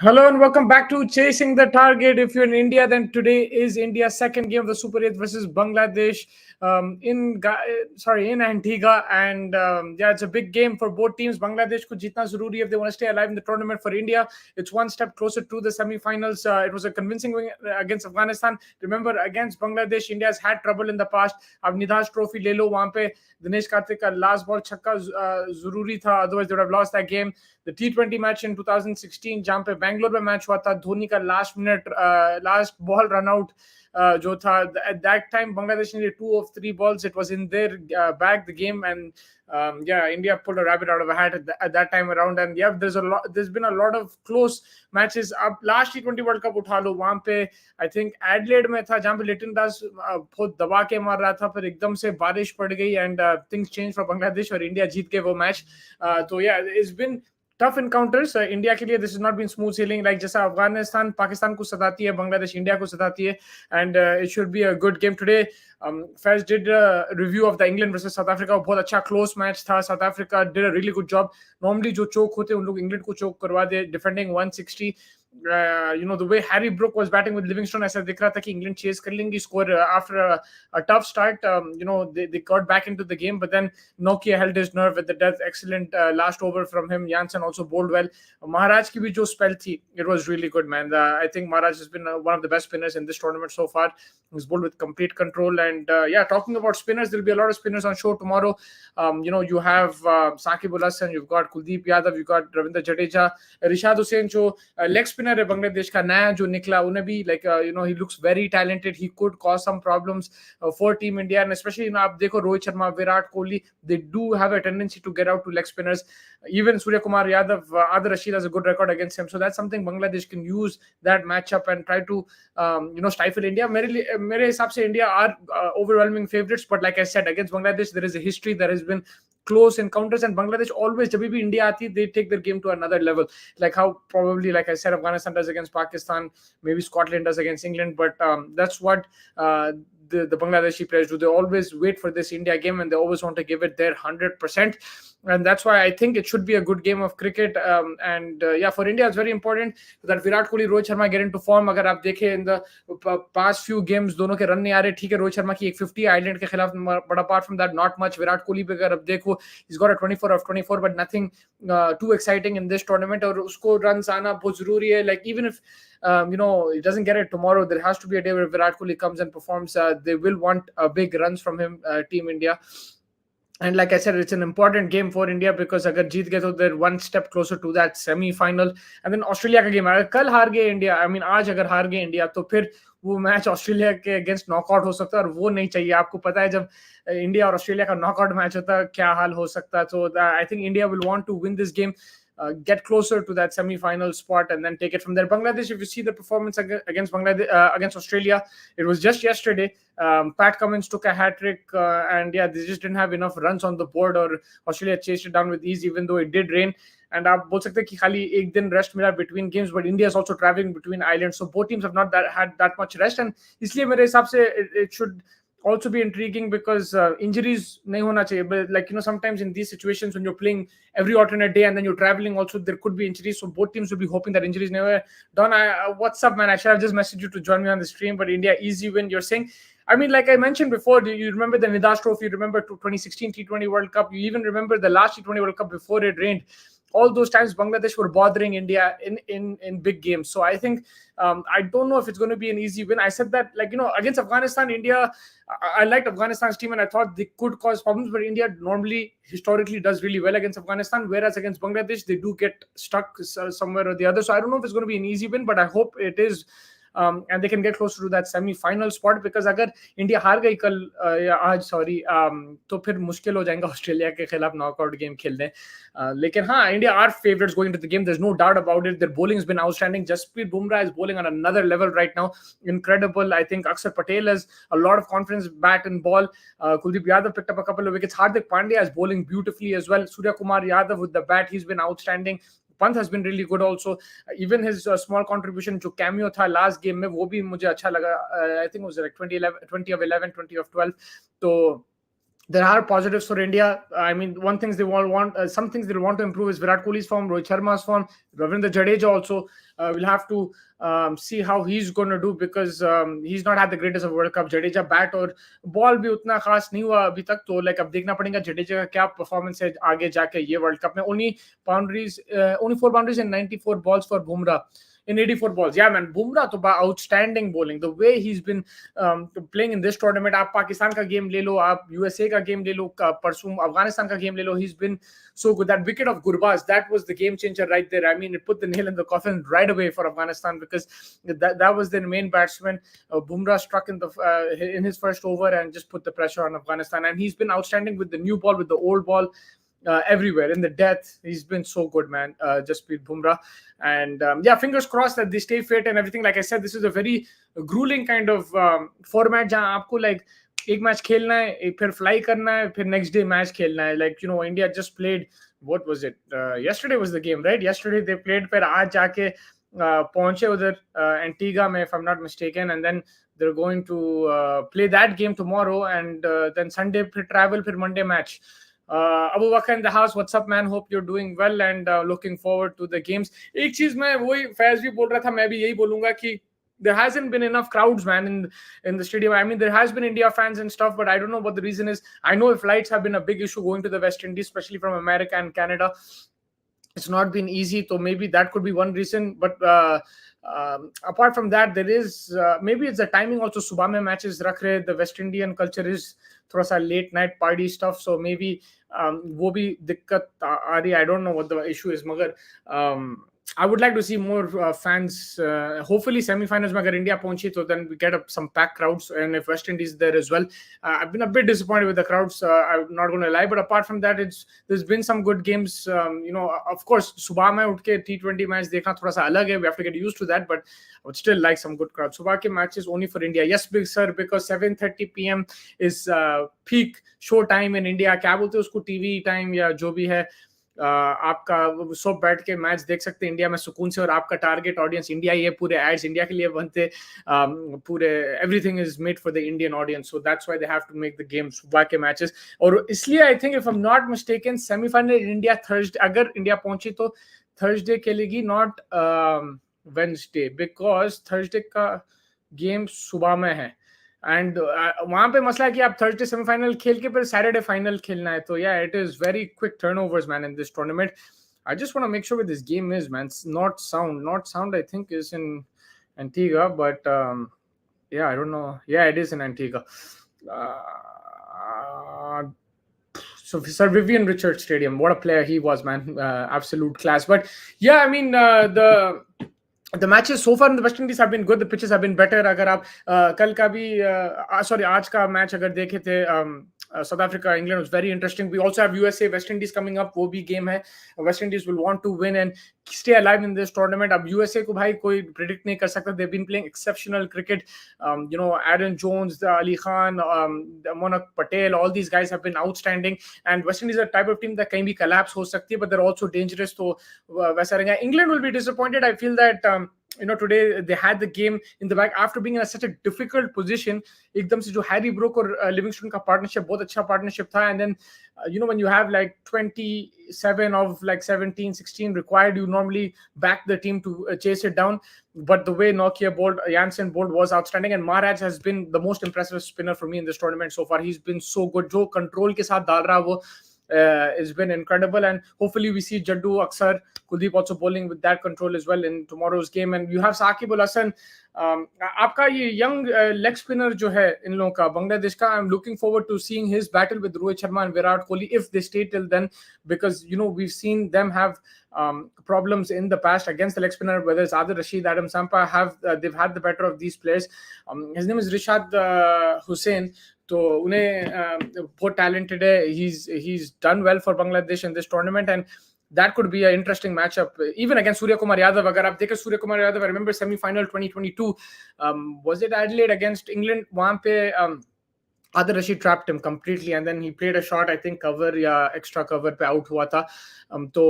Hello and welcome back to Chasing the Target. If you're in India, then today is India's second game of the Super 8 versus Bangladesh in Antigua, and it's a big game for both teams. Bangladesh ko jeetna zaruri if they want to stay alive in the tournament. For India, it's one step closer to the semi-finals. It was a convincing win against Afghanistan. Remember, against Bangladesh, India has had trouble in the past. Ab Nidhas Trophy le lo, wahan pe Dinesh Karthik ka last ball chakka zaruri tha, otherwise they would have lost that game. The T20 match in 2016 जहाँ पे बैंगलोर में match हुआ था, धोनी का last ball run out जो था, at that time Bangladesh needed 2 of 3 balls. It was in their bag, the game, and India pulled a rabbit out of a hat at that time around. And there's been a lot of close matches. अब last T20 World Cup उठा लो, वहाँ पे I think Adelaide में था जहाँ पे लिटन दास बहुत दबा के मार रहा था, फिर एकदम से बारिश पड़ गई and things changed for Bangladesh और इंडिया जीत गए वो मैच. तो it's been tough encounters. India के लिए this has not been smooth sailing. Like जैसा अफगानिस्तान पाकिस्तान को सताती है, बांग्लादेश इंडिया को सताती है, and it should be a good game today. Faz did a review of the England versus South Africa. बहुत अच्छा close match था. South Africa did a really good job. Normally जो choke होते हैं उन लोग इंग्लैंड को choke करवा दे, defending 160. The way Harry Brook was batting with Livingstone, ऐसा दिख रहा था कि इंग्लैंड chase कर लेंगी score after a tough start. They got back into the game, but then Nokia held his nerve at the death. Excellent last over from him. Jansen also bowled well. Maharaj की भी जो spell थी, it was really good, man. I think Maharaj has been one of the best spinners in this tournament so far. He's bowled with complete control. And talking about spinners, there'll be a lot of spinners on show tomorrow. You have Saqib ul Hasan, you've got Kuldeep Yadav, you've got Ravindra Jadeja, Rishad Hussain जो leg spinner है बांग्लादेश का नया जो निकला, उन्हें भी he looks very talented. He could cause some problems for Team India, and especially आप देखो Rohit Sharma, Virat Kohli, they do have a tendency to get out to leg spinners. Even Surya Kumar Yadav, Adil Rashid has a good record against him, so that's something Bangladesh can use that matchup and try to stifle India. मेरे हिसाब से India are overwhelming favorites, but like I said, against Bangladesh there is a history. There has been close encounters, and Bangladesh always, जब भी India आती, they take their game to another level, like how probably, like I said, Afghanistan does against Pakistan, maybe Scotland does against England, but that's what the Bangladeshi players do. They always wait for this India game and they always want to give it their 100%, and that's why I think it should be a good game of cricket. For India it's very important that Virat Kohli, Rohit Sharma get into form. अगर आप देखें in the past few games दोनों के run नहीं आ रहे, ठीक है, रोहित शर्मा की 150 आइलैंड के खिलाफ, but apart from that not much. Virat Kohli पे अगर आप देखो, he's got a 24 of 24, but nothing too exciting in this tournament, और उसको runs आना बहुत जरूरी है. Like even if he doesn't get it tomorrow, there has to be a day where Virat Kohli comes and performs. They will want big runs from him, Team India. And like I said, it's an important game for India because अगर जीत गए तो they're one step closer to that semi-final. And then Australia का game, अगर कल हार गए India, आज अगर हार गए इंडिया, तो फिर वो मैच ऑस्ट्रेलिया के अगेंस्ट नॉकआउट हो सकता है, और वो नहीं चाहिए. आपको पता है जब इंडिया और ऑस्ट्रेलिया का नॉकआउट मैच होता है क्या हाल हो सकता है. So I think India will want to win this game, get closer to that semi-final spot, and then take it from there. Bangladesh, if you see the performance against Bangladesh, against Australia, it was just yesterday. Pat Cummins took a hat-trick, and they just didn't have enough runs on the board, or Australia chased it down with ease, even though it did rain. And आप बोल सकते हैं कि खाली एक दिन rest मिला between games, but India is also traveling between islands, so both teams have not had that much rest, and इसलिए मेरे हिसाब से it should also be intriguing because injuries nahi hona chahiye. But like sometimes in these situations when you're playing every alternate day and then you're traveling also, there could be injuries, so both teams will be hoping that injuries never. Don, what's up, man? I should have just messaged you to join me on the stream, but India easy win, you're saying. Like I mentioned before, you remember the Nidhas Trophy, you remember 2016 T20 World Cup, you even remember the last T20 World Cup before it rained. All those times Bangladesh were bothering India in big games. So I think I don't know if it's going to be an easy win. I said that against Afghanistan, India, I liked Afghanistan's team and I thought they could cause problems, but India normally historically does really well against Afghanistan, whereas against Bangladesh they do get stuck somewhere or the other. So I don't know if it's going to be an easy win, but I hope it is. And they can get closer to that semi-final spot, because अगर India हार गई कल या आज तो फिर मुश्किल हो जाएगा ऑस्ट्रेलिया के खिलाफ नॉकआउट गेम खेलने. लेकिन हाँ, India are favorites going into the game. There's no doubt about it. Their bowling has been outstanding. Jasprit Bumrah is bowling on another level right now. Incredible. I think Akshar Patel has a lot of confidence bat and ball. Kuldeep Yadav picked up a couple of wickets. Hardik Pandya is bowling beautifully as well. Surya Kumar Yadav with the bat, he's been outstanding. Pant has been really good also. Even his small contribution to cameo tha last game में, वो भी मुझे अच्छा लगा. I think it was like 20 of 11, 20 of 12. तो there are positives for India. I mean, one things they all want, some things they want to improve is Virat Kohli's form, Rohit Sharma's form, Ravindra Jadeja also. We'll have to see how he's going to do, because he's not had the greatest of World Cup. Jadeja bat और ball भी उतना खास नहीं हुआ अभी तक, तो like अब देखना पड़ेगा Jadeja का क्या performance है आगे जाके ये World Cup में. Only 4 boundaries and 94 balls for Bumrah in 84 balls. Yeah, man, Bumrah to outstanding bowling. The way he's been playing in this tournament. आप पाकिस्तान का गेम ले लो, आप यूएसए का गेम ले लो, परसों अफगानिस्तान का गेम ले लो. He's been so good. That wicket of Gurbaz, that was the game changer right there. I mean, it put the nail in the coffin right away for Afghanistan, because that was their main batsman. Bumrah struck in his first over and just put the pressure on Afghanistan. And he's been outstanding with the new ball, with the old ball. Everywhere in the death, he's been so good, man. Jasprit Bumrah, and yeah, fingers crossed that they stay fit and everything. Like I said, this is a very grueling kind of format जहाँ आपको like एक match खेलना है, फिर fly करना है, फिर next day match खेलना है. Like, you know, India just played, what was it, yesterday was the game, right? Yesterday they played, फिर आज जाके पहुंचे उधर Antigua में, if I'm not mistaken, and then they're going to play that game tomorrow, and then Sunday फिर travel, फिर Monday match. Abu Bakr in the house, what's up, man? Hope you're doing well and looking forward to the games. एक चीज मैं वही फैज भी बोल रहा था, मैं भी यही बोलूंगा कि there hasn't been enough crowds, man, in the stadium. I mean, there has been India fans and stuff, but I don't know what the reason is. I know flights have been a big issue going to the West Indies, especially from America and Canada. It's not been easy, so maybe that could be one reason. But apart from that, there is maybe it's the timing also. Subah mein matches rakh rahe. The West Indian culture is thoda sa late night party stuff, so maybe wo bhi dikkat aa rahi. I don't know what the issue is, magar I would like to see more fans. Hopefully, semi-finals mein agar India पहुंची, so then we get some packed crowds, and if West Indies is there as well. I've been a bit disappointed with the crowds. I'm not going to lie, but apart from that, there's been some good games. You know, of course, सुबह में उठ के T20 match देखना थोड़ा सा अलग है. We have to get used to that, but I would still like some good crowds. सुबह के matches only for India. Yes, big sir, because 7:30 p.m. is peak show time in India. क्या बोलते हैं उसको, TV time या जो भी है. आपका सब बैठ के मैच देख सकते हैं इंडिया में सुकून से, और आपका टारगेट ऑडियंस इंडिया ही है. पूरे एड्स इंडिया के लिए बनते, पूरे everything is made for the Indian audience, so that's why they have to make the game सुबह के मैचेस. और इसलिए I think, if I am not mistaken, semifinal India Thursday, अगर इंडिया पहुंची तो थर्सडे खेलेगी, नॉट वेडनेसडे, बिकॉज थर्सडे का game सुबह में है. एंड वहां पे मसला है कि आप थर्सडे सेमीफाइनल खेल के फिर सैटरडे फाइनल खेलना है. तो या it is very quick turnovers, man, in this tournament. I just want to make sure with this game is, man, it's not sound I think is in Antigua, but yeah, I don't know. Yeah, it is in Antigua. So Sir Vivian Richards Stadium, what a player he was, man. Absolute class. But yeah, I mean, the matches so far in the West Indies have been good. The pitches have been better. अगर आप कल का भी आज का match अगर देखे थे, South Africa England was very interesting. We also have USA West Indies coming up. वो भी game है. West Indies will want to win and stay alive in this tournament. अब USA को भाई कोई predict नहीं कर सकता. They've been playing exceptional cricket. You know, Aaron Jones, Ali Khan, Monak Patel, all these guys have been outstanding. And West Indies is a type of team that कहीं भी collapse हो सकती है, but they're also dangerous. तो वैसा रहेगा. England will be disappointed. I feel that you know, today they had the game in the back after being in such a difficult position. एकदम से जो Harry Brook और Livingston का partnership बहुत अच्छा partnership था, and then you know, when you have like 27 of like 17 16 required, you normally back the team to chase it down. But the way Nokia bowled, Jansen bowled was outstanding, and Maharaj has been the most impressive spinner for me in this tournament so far. He's been so good. जो control के साथ डाल रहा वो it's been incredible, and hopefully we see Jaddu, Aksar, Kuldeep also bowling with that control as well in tomorrow's game. And you have Saqib Ul Hasan. आपका ये young leg spinner जो है इन लोगों का बांग्लादेश का, I'm looking forward to seeing his battle with Rohit Sharma and Virat Kohli if they stay till then, because you know, we've seen them have problems in the past against the leg spinner, whether it's Adil Rashid, Adam Sampa, they've had the better of these players. His name is Rishad Hussain. तो उन्हें बहुत talented है. He's done well for Bangladesh in this tournament, and that could be an interesting matchup even against Surya Kumar Yadav. अगर आप देखें Surya Kumar Yadav, I remember semi-final 2022, was it Adelaide against England, वहाँ पे Adar Rashid trapped him completely, and then he played a shot, I think cover या extra cover पे out हुआ था. तो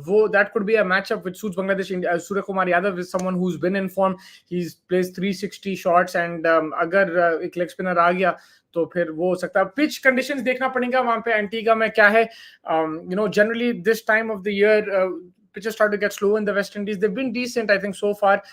वो that could be a matchup which suits Bangladesh. Surya Kumar Yadav is someone who's been in form. He's plays 360 shots, and अगर एक leg spinner आ गया तो फिर वो हो सकता है. पिच कंडीशंस देखना पड़ेगा वहां पे एंटीगा में क्या है. Generally this time of the year pitches start to get slow in the West Indies. They've been decent, I think, so far.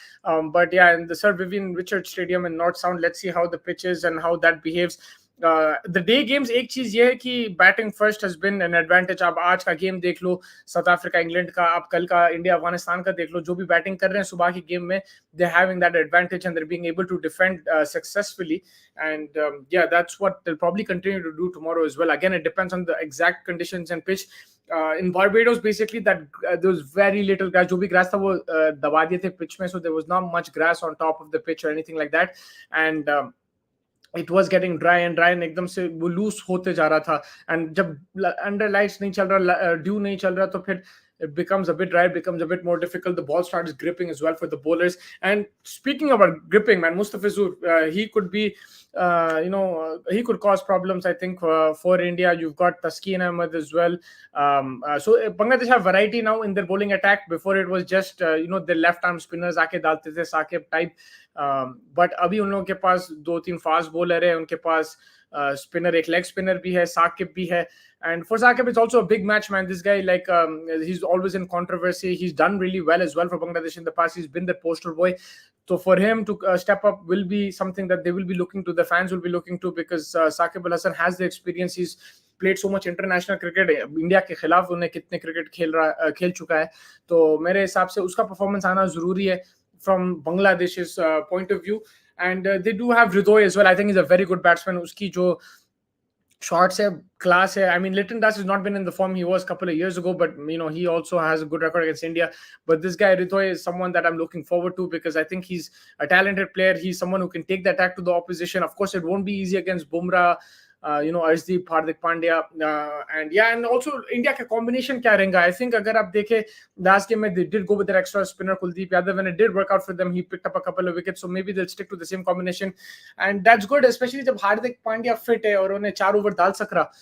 But yeah, in the Sir Vivian Richards Stadium in North Sound, let's see how the pitch is and how that behaves. The day games, एक चीज ये है कि batting first has been an advantage. आप आज का game देख लो, south Africa England का, आप कल का इंडिया अफगानिस्तान का देख लो, जो भी बैटिंग कर रहे हैं सुबह के गेम में, they're having that advantage and they're being able to defend successfully. And yeah, that's what they'll probably continue to do tomorrow as well. Again, it depends on the exact conditions and pitch. In Barbados, basically, that there was very little grass. जो भी grass था वो दबा दिए थे pitch में, so there was not much grass on top of the pitch or anything like that. And it was getting dry and एकदम से वो लूज होते जा रहा था. And जब अंडर लाइट्स नहीं चल रहा, ड्यू नहीं चल रहा, तो फिर it becomes a bit dry, it becomes a bit more difficult. The ball starts gripping as well for the bowlers. And speaking about gripping, man, Mustafizur, he could be, he could cause problems, I think, for India. You've got Taskeen Ahmed as well. So Bangladesh have variety now in their bowling attack. Before it was just, the left arm spinners आके डालते थे, Saqib type. But अभी उन लोगों के पास 2-3 fast bowler है, उनके पास spinner, एक लेग स्पिनर भी है, साकिब भी है. And for Saqib, it's also a big match, man. This guy, like, he's always in controversy. He's done really well as well for Bangladesh in the past. He's been the poster boy. So for him to step up will be something that they will be looking to, the fans will be looking to, because Saqib Al Hasan has the experience. He's played so much international cricket. India के खिलाफ उन्हें कितने cricket खेल चुका है. तो मेरे हिसाब से उसका परफॉर्मेंस आना जरूरी है from Bangladesh's point of view. And they do have Hridoy as well. I think he's a very good batsman. Uski jo shots hai, class hai. I mean, Litton Das has not been in the form he was a couple of years ago, but he also has a good record against India. But this guy Hridoy is someone that I'm looking forward to, because I think he's a talented player. He's someone who can take the attack to the opposition. Of course, it won't be easy against Bumrah, Arshdeep, Hardik Pandya, and also India का combination क्या रहेगा. I think अगर आप देखें last game में they did go with their extra spinner Kuldeep Yadav, and it did work out for them. He picked up a couple of wickets, so maybe they'll stick to the same combination, and that's good, especially जब Hardik Pandya fit है और उन्हें 4 over डाल सक रहा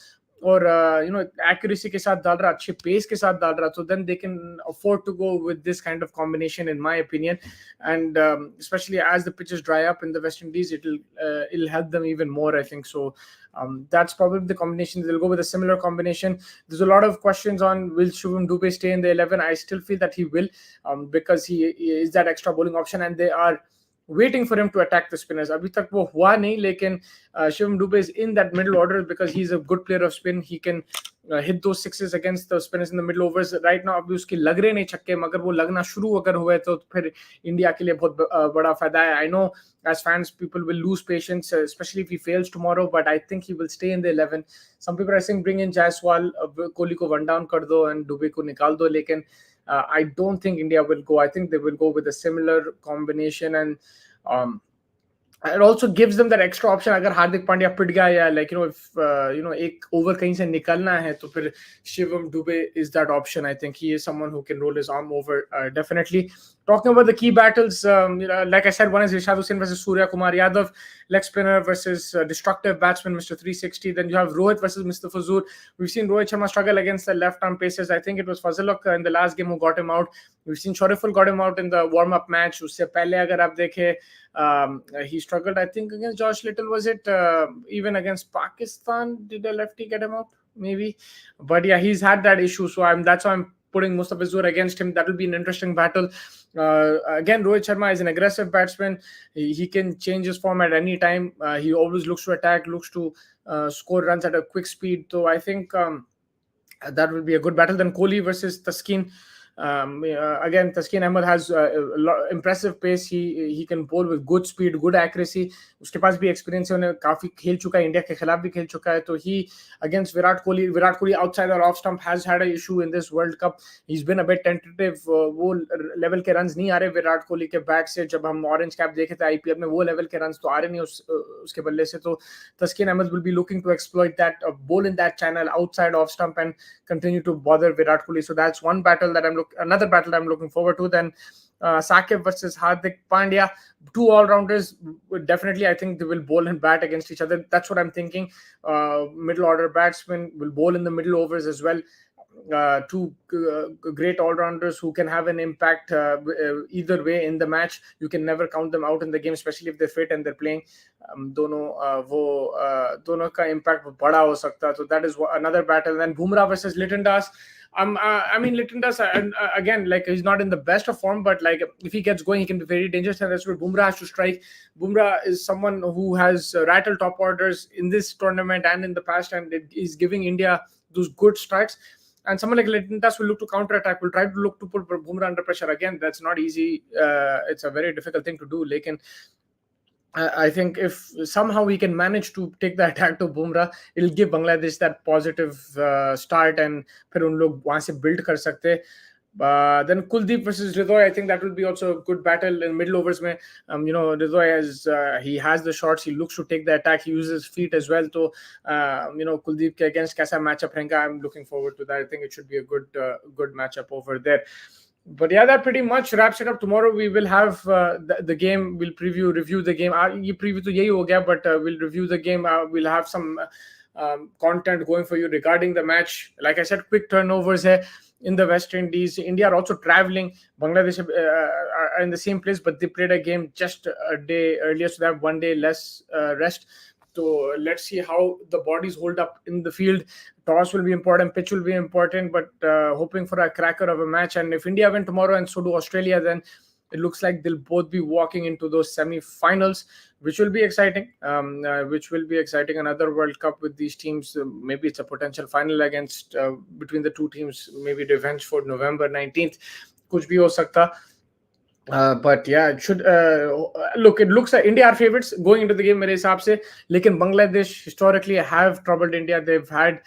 और accuracy के साथ डाल रहा, अच्छे pace के साथ डाल रहा, so then they can afford to go with this kind of combination, in my opinion. And especially as the pitches dry up in the West Indies, it'll help them even more, I think. So that's probably the combination. They'll go with a similar combination. There's a lot of questions on will Shivam Dube stay in the 11. I still feel that he will, because he is that extra bowling option, and they are waiting for him to attack the spinners. Abhi tak wo hua nahi, lekin Shivam Dube is in that middle order because he's a good player of spin. He can hit those sixes against the spinners in the middle overs. Right now abhi uske lag rahe nahi छक्के, मगर वो लगना शुरू अगर हुए तो फिर India के लिए बहुत बड़ा फायदा है. I know as fans people will lose patience, especially if he fails tomorrow, but I think he will stay in the 11. Some people are saying bring in Jaiswal, Kohli ko one down kar do and Dube ko nikal do, lekin I don't think India will go. I think they will go with a similar combination, and it also gives them that extra option. अगर हार्दिक पांड्या पिट गया या if एक over कहीं से निकलना है तो फिर Shivam Dube is that option. I think he is someone who can roll his arm over definitely. Talking about the key battles, like I said, one is Rishad Hussain versus Surya Kumar Yadav, leg spinner versus destructive batsman Mr. 360. Then you have Rohit versus Mr. Fazur. We've seen Rohit Sharma struggle against the left-arm pacers. I think it was Fazluk in the last game who got him out. We've seen Shoriful got him out in the warm-up match. उससे पहले अगर आप देखें, he struggled, I think, against Josh Little. Was it even against Pakistan? Did a lefty get him out? Maybe. But yeah, he's had that issue. So that's why I'm putting Mustafizur against him. That will be an interesting battle. Again, Rohit Sharma is an aggressive batsman. He can change his form at any time. He always looks to attack, looks to score runs at a quick speed. So I think that will be a good battle. Then Kohli versus Taskeen. Again, Taskeen Ahmed has impressive pace. He can bowl with good speed, good accuracy. उसके पास भी experience है, उन्हें काफी खेल चुका है, India के खिलाफ भी खेल चुका है. तो he against Virat Kohli outside or off stump has had an issue in this World Cup. He's been a bit tentative. वो level के runs नहीं आ रहे विराट कोहली के बैट से. जब हम ऑरेंज कैप देखे थे IPL में, वो level के runs तो आ रहे नहीं उसके बल्ले से. तो Taskeen Ahmed will be looking to exploit that, bowl in that channel outside off stump and continue to bother Virat Kohli. So that's one battle that another battle I'm looking forward to. Then Sakib versus Hardik Pandya, two all-rounders. Definitely, I think they will bowl and bat against each other. That's what I'm thinking. Middle order batsmen will bowl in the middle overs as well. Two great all-rounders who can have an impact either way in the match. You can never count them out in the game, especially if they're fit and they're playing. दोनों का impact बड़ा हो सकता है. So that is another battle. Then Bumrah versus Litton Das. I mean, Litton Das, again, like, he's not in the best of form, but like, if he gets going, he can be very dangerous, and that's where Bumrah has to strike. Bumrah is someone who has rattled top orders in this tournament and in the past, and is giving India those good strikes. And someone like Litton Das will look to counter-attack, will try to look to put Bumrah under pressure. Again, that's not easy. It's a very difficult thing to do. Lekin I think if somehow we can manage to take the attack to Bumrah, it'll give Bangladesh that positive start, and फिर उन लोग वहाँ से build कर सकते. Then Kuldeep versus Ridoy, I think that will be also a good battle in middle overs. Mein, Ridoy he has the shots, he looks to take the attack, he uses feet as well. So, Kuldeep ke against kaisa matchup रहेगा, I'm looking forward to that. I think it should be a good matchup over there. But yeah, that pretty much wraps it up. Tomorrow we will have the game. We'll review the game. ये preview तो यही हो गया, but we'll review the game. We'll have some content going for you regarding the match. Like I said, quick turnovers hai in the West Indies. India are also traveling. Bangladesh are in the same place, but they played a game just a day earlier, so they have 1 day less rest. So let's see how the bodies hold up in the field. Toss will be important, pitch will be important, but hoping for a cracker of a match. And if India win tomorrow and so do Australia, then it looks like they'll both be walking into those semi-finals, which will be exciting. Another World Cup with these teams. Maybe it's a potential final against between the two teams. Maybe revenge for November 19th. Kuch bhi ho sakta. But yeah, it should look. It looks like India are favorites going into the game, मेरे हिसाब से. लेकिन Bangladesh historically have troubled India. They've had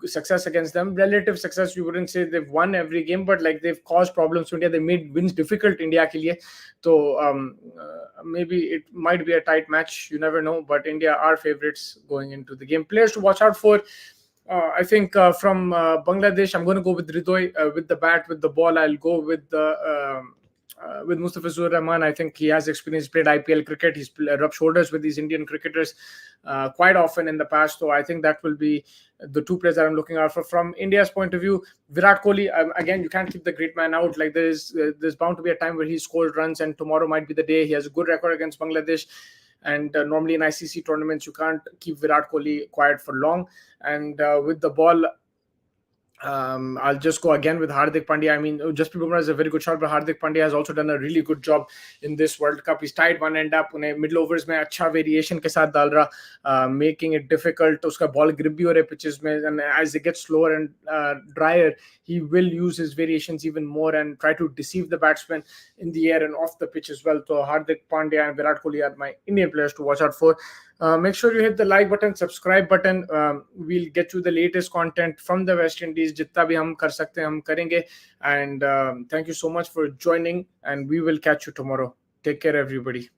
success against them. Relative success, you wouldn't say they've won every game, but like they've caused problems to India. They made wins difficult India के लिए. So maybe it might be a tight match. You never know. But India are favorites going into the game. Players to watch out for. I think from Bangladesh, I'm going to go with Ridoy with the bat, with the ball. I'll go with Mustafizur Rahman. I think he has experience, played IPL cricket. He's rubbed shoulders with these Indian cricketers quite often in the past. So I think that will be the two players that I'm looking out for. From India's point of view, Virat Kohli, again, you can't keep the great man out. Like there's bound to be a time where he scores runs, and tomorrow might be the day. He has a good record against Bangladesh. And normally in ICC tournaments, you can't keep Virat Kohli quiet for long. And with the ball, I'll just go again with Hardik Pandya. I mean, Jasprit Bumrah is a very good shot, but Hardik Pandya has also done a really good job in this World Cup. He's tied one end up. उन्हें middle overs में अच्छा variation के साथ डाल रहा, making it difficult. उसका ball grip भी हो रहे pitches में, and as it gets slower and drier, he will use his variations even more and try to deceive the batsman in the air and off the pitch as well. So Hardik Pandya and Virat Kohli are my Indian players to watch out for. Make sure you hit the like button, subscribe button. We'll get you the latest content from the West Indies. जितना भी हम कर सकते हैं हम करेंगे. And thank you so much for joining, and we will catch you tomorrow. Take care, everybody.